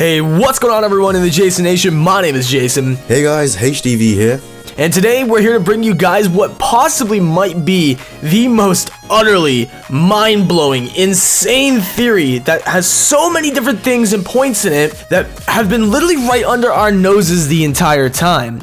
Hey, what's going on everyone in the Jason Nation? My name is Jason. Hey guys, HDV here. And today we're here to bring you guys what possibly might be the most utterly mind-blowing, insane theory that has so many different things and points in it that have been literally right under our noses the entire time.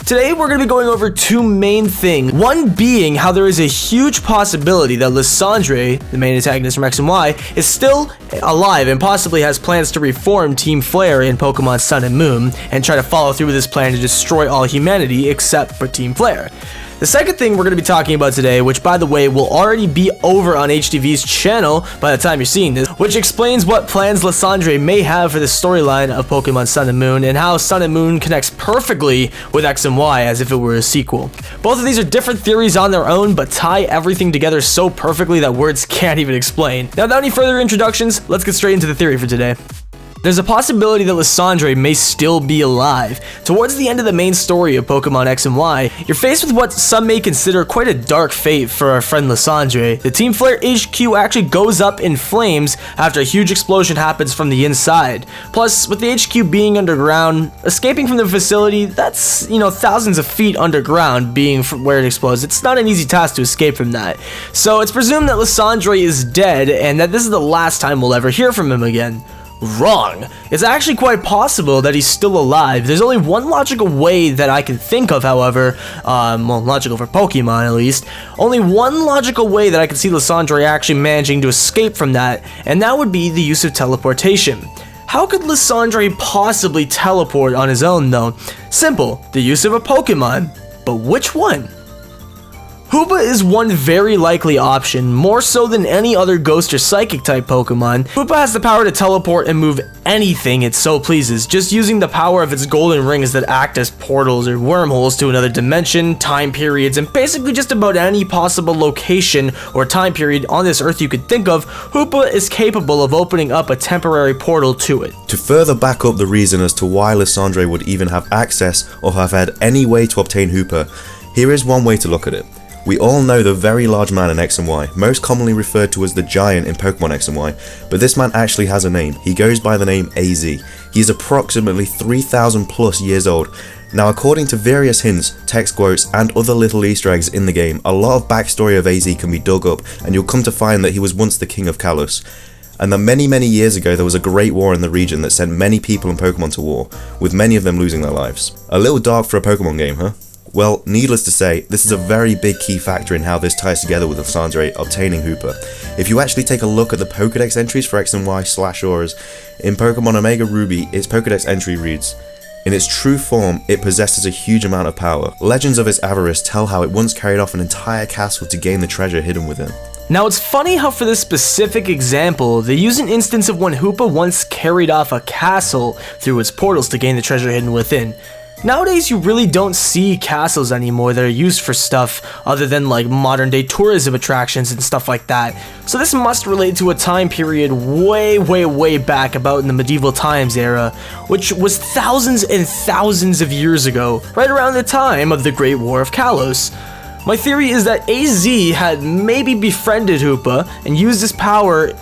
Today we're going to be going over two main things. One being how there is a huge possibility that Lissandre, the main antagonist from X and Y, is still alive and possibly has plans to reform Team Flare in Pokemon Sun and Moon and try to follow through with this plan to destroy all humanity except for Team Flare. The second thing we're going to be talking about today, which by the way will already be over on HDV's channel by the time you're seeing this, which explains what plans Lissandre may have for the storyline of Pokemon Sun and Moon and how Sun and Moon connects perfectly with X and Y as if it were a sequel. Both of these are different theories on their own, but tie everything together so perfectly that words can't even explain. Now, without any further introductions, let's get straight into the theory for today. There's a possibility that Lissandre may still be alive. Towards the end of the main story of Pokemon X and Y, you're faced with what some may consider quite a dark fate for our friend Lissandre. The Team Flare HQ actually goes up in flames after a huge explosion happens from the inside. Plus, with the HQ being underground, escaping from the facility that's, thousands of feet underground being where it explodes, it's not an easy task to escape from that. So it's presumed that Lissandre is dead and that this is the last time we'll ever hear from him again. Wrong. It's actually quite possible that he's still alive. There's only one logical way that I can think of, however, logical for Pokemon at least, only one logical way that I can see Lissandre actually managing to escape from that, and that would be the use of teleportation. How could Lissandre possibly teleport on his own though? Simple, the use of a Pokemon. But which one? Hoopa is one very likely option, more so than any other ghost or psychic type Pokemon. Hoopa has the power to teleport and move anything it so pleases, just using the power of its golden rings that act as portals or wormholes to another dimension, time periods, and basically just about any possible location or time period on this earth you could think of. Hoopa is capable of opening up a temporary portal to it. To further back up the reason as to why Lissandre would even have access or have had any way to obtain Hoopa, here is one way to look at it. We all know the very large man in X and Y, most commonly referred to as the Giant in Pokemon X and Y, but this man actually has a name. He goes by the name AZ. He is approximately 3,000 plus years old. Now, according to various hints, text quotes, and other little Easter eggs in the game, a lot of backstory of AZ can be dug up, and you'll come to find that he was once the king of Kalos, and that many years ago there was a great war in the region that sent many people and Pokemon to war, with many of them losing their lives. A little dark for a Pokemon game, huh? Well, needless to say, this is a very big key factor in how this ties together with Lissandre obtaining Hoopa. If you actually take a look at the Pokedex entries for X and Y/Auras, in Pokemon Omega Ruby, its Pokedex entry reads, "In its true form, it possesses a huge amount of power. Legends of its avarice tell how it once carried off an entire castle to gain the treasure hidden within." Now it's funny how for this specific example, they use an instance of when Hoopa once carried off a castle through its portals to gain the treasure hidden within. Nowadays, you really don't see castles anymore that are used for stuff other than like modern day tourism attractions and stuff like that. So this must relate to a time period way back about in the medieval times era, which was thousands and thousands of years ago, right around the time of the Great War of Kalos. My theory is that AZ had maybe befriended Hoopa and used his power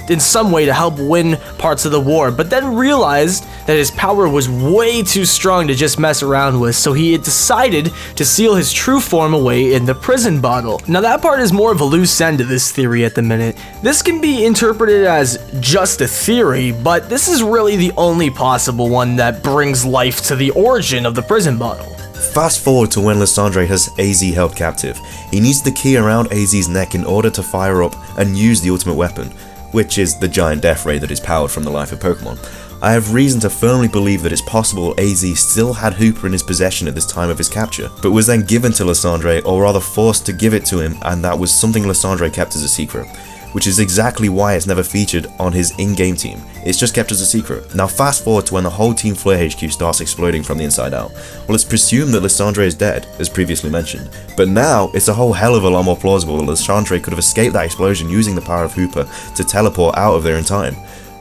in some way to help win parts of the war, but then realized that his power was way too strong to just mess around with, so he had decided to seal his true form away in the prison bottle. Now that part is more of a loose end to this theory at the minute. This can be interpreted as just a theory, but this is really the only possible one that brings life to the origin of the prison bottle. Fast forward to when Lissandre has AZ held captive. He needs the key around AZ's neck in order to fire up and use the ultimate weapon, which is the giant death ray that is powered from the life of Pokemon. I have reason to firmly believe that it's possible AZ still had Hoopa in his possession at this time of his capture, but was then given to Lissandre, or rather forced to give it to him, and that was something Lissandre kept as a secret, which is exactly why it's never featured on his in-game team. It's just kept as a secret. Now fast forward to when the whole Team Flare HQ starts exploding from the inside out. Well, it's presumed that Lissandre is dead, as previously mentioned, but now it's a whole hell of a lot more plausible that Lissandre could have escaped that explosion using the power of Hoopa to teleport out of there in time.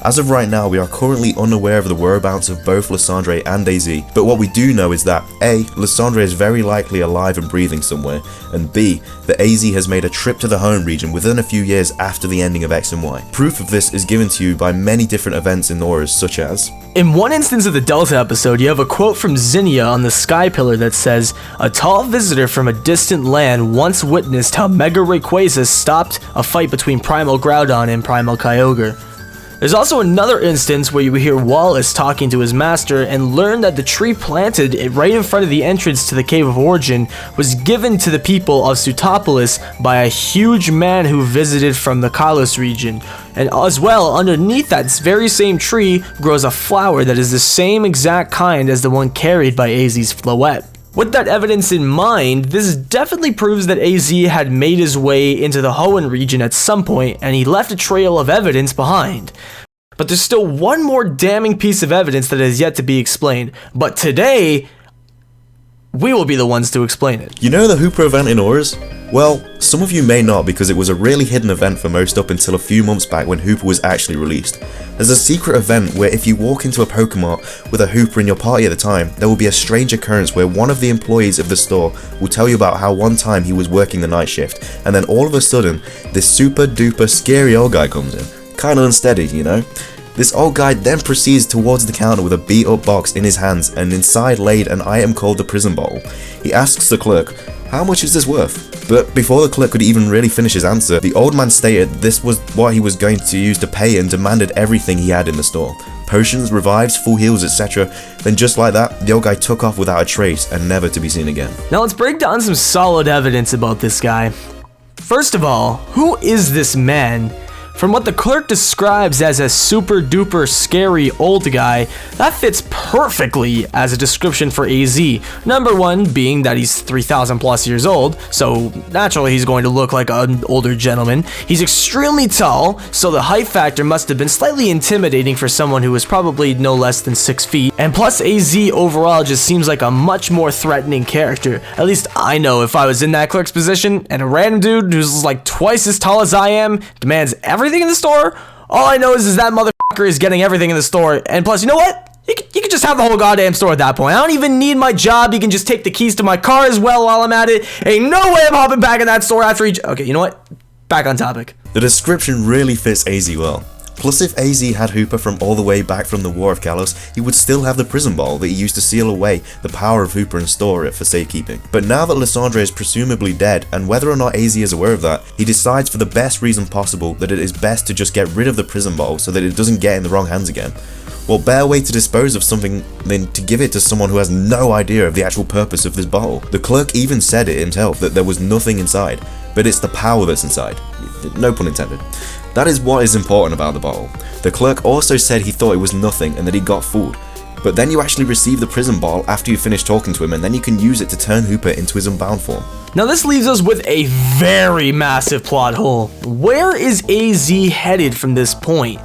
As of right now, we are currently unaware of the whereabouts of both Lissandre and AZ, but what we do know is that A. Lissandre is very likely alive and breathing somewhere, and B. that AZ has made a trip to the home region within a few years after the ending of X and Y. Proof of this is given to you by many different events in auras, such as... In one instance of the Delta episode, you have a quote from Zinnia on the Sky Pillar that says, "A tall visitor from a distant land once witnessed how Mega Rayquaza stopped a fight between Primal Groudon and Primal Kyogre." There's also another instance where you hear Wallace talking to his master and learn that the tree planted right in front of the entrance to the Cave of Origin was given to the people of Sutopolis by a huge man who visited from the Kalos region. And as well, underneath that very same tree grows a flower that is the same exact kind as the one carried by AZ's Floette. With that evidence in mind, this definitely proves that AZ had made his way into the Hoenn region at some point, and he left a trail of evidence behind. But there's still one more damning piece of evidence that has yet to be explained. But today, we will be the ones to explain it. You know the Hooper event in Auras? Well, some of you may not because it was a really hidden event for most up until a few months back when Hooper was actually released. There's a secret event where if you walk into a Pokemon with a Hooper in your party at the time, there will be a strange occurrence where one of the employees of the store will tell you about how one time he was working the night shift, and then all of a sudden, this super duper scary old guy comes in. Kinda unsteady, you know? This old guy then proceeds towards the counter with a beat up box in his hands and inside laid an item called the prison bottle. He asks the clerk, "How much is this worth?" But before the clerk could even really finish his answer, the old man stated this was what he was going to use to pay and demanded everything he had in the store. Potions, revives, full heals, etc. Then just like that, the old guy took off without a trace and never to be seen again. Now let's break down some solid evidence about this guy. First of all, who is this man? From what the clerk describes as a super duper scary old guy, that fits perfectly as a description for AZ. Number one being that he's 3,000 plus years old, so naturally he's going to look like an older gentleman. He's extremely tall, so the height factor must have been slightly intimidating for someone who was probably no less than 6 feet. And plus AZ overall just seems like a much more threatening character. At least I know if I was in that clerk's position and a random dude who's like twice as tall as I am demands everything in the store, all I know is that motherfucker is getting everything in the store. And plus, you know what? You can just have the whole goddamn store at that point. I don't even need my job. You can just take the keys to my car as well while I'm at it. Ain't no way I'm hopping back in that store after each... Okay, you know what? Back on topic. The description really fits AZ well. Plus, if AZ had Hooper from all the way back from the War of Kalos, he would still have the prison ball that he used to seal away the power of Hooper and store it for safekeeping. But now that Lissandre is presumably dead, and whether or not AZ is aware of that, he decides for the best reason possible that it is best to just get rid of the prison ball so that it doesn't get in the wrong hands again. What better way to dispose of something than to give it to someone who has no idea of the actual purpose of this bottle? The clerk even said it himself that there was nothing inside, but it's the power that's inside. No pun intended. That is what is important about the bottle. The clerk also said he thought it was nothing and that he got fooled. But then you actually receive the prison bottle after you finish talking to him, and then you can use it to turn Hooper into his unbound form. Now this leaves us with a very massive plot hole. Where is AZ headed from this point?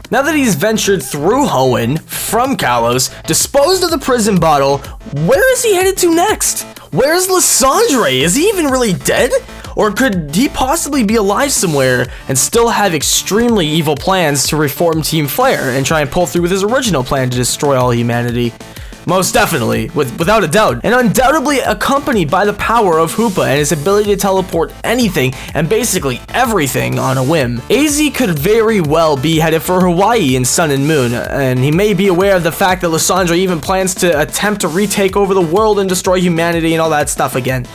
Now that he's ventured through Hoenn, from Kalos, disposed of the prison bottle, where is he headed to next? Where's Lissandre? Is he even really dead? Or could he possibly be alive somewhere and still have extremely evil plans to reform Team Flare and try and pull through with his original plan to destroy all humanity? Most definitely, without a doubt, and undoubtedly accompanied by the power of Hoopa and his ability to teleport anything and basically everything on a whim. AZ could very well be headed for Hawaii in Sun and Moon, and he may be aware of the fact that Lissandre even plans to attempt to retake over the world and destroy humanity and all that stuff again.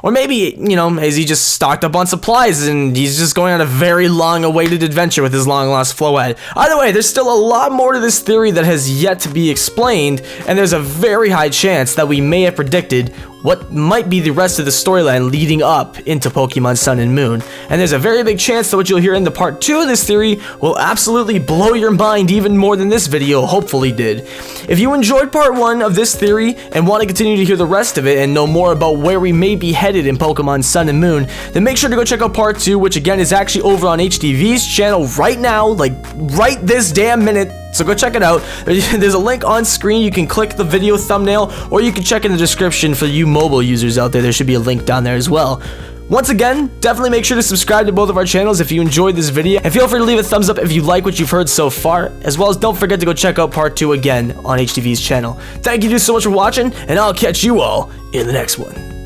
Or maybe, you know, AZ just stocked up on supplies and he's just going on a very long-awaited adventure with his long-lost Floette. Either way, there's still a lot more to this theory that has yet to be explained, and there's a very high chance that we may have predicted what might be the rest of the storyline leading up into Pokemon Sun and Moon. And there's a very big chance that what you'll hear in the part 2 of this theory will absolutely blow your mind even more than this video hopefully did. If you enjoyed part 1 of this theory and want to continue to hear the rest of it and know more about where we may be headed in Pokemon Sun and Moon, then make sure to go check out part 2, which again is actually over on HDV's channel right now, like right this damn minute. So go check it out. There's a link on screen. You can click the video thumbnail, or you can check in the description for you mobile users out there. There should be a link down there as well. Once again, definitely make sure to subscribe to both of our channels if you enjoyed this video, and feel free to leave a thumbs up if you like what you've heard so far, as well as don't forget to go check out part 2 again on HTV's channel. Thank you so much for watching, and I'll catch you all in the next one.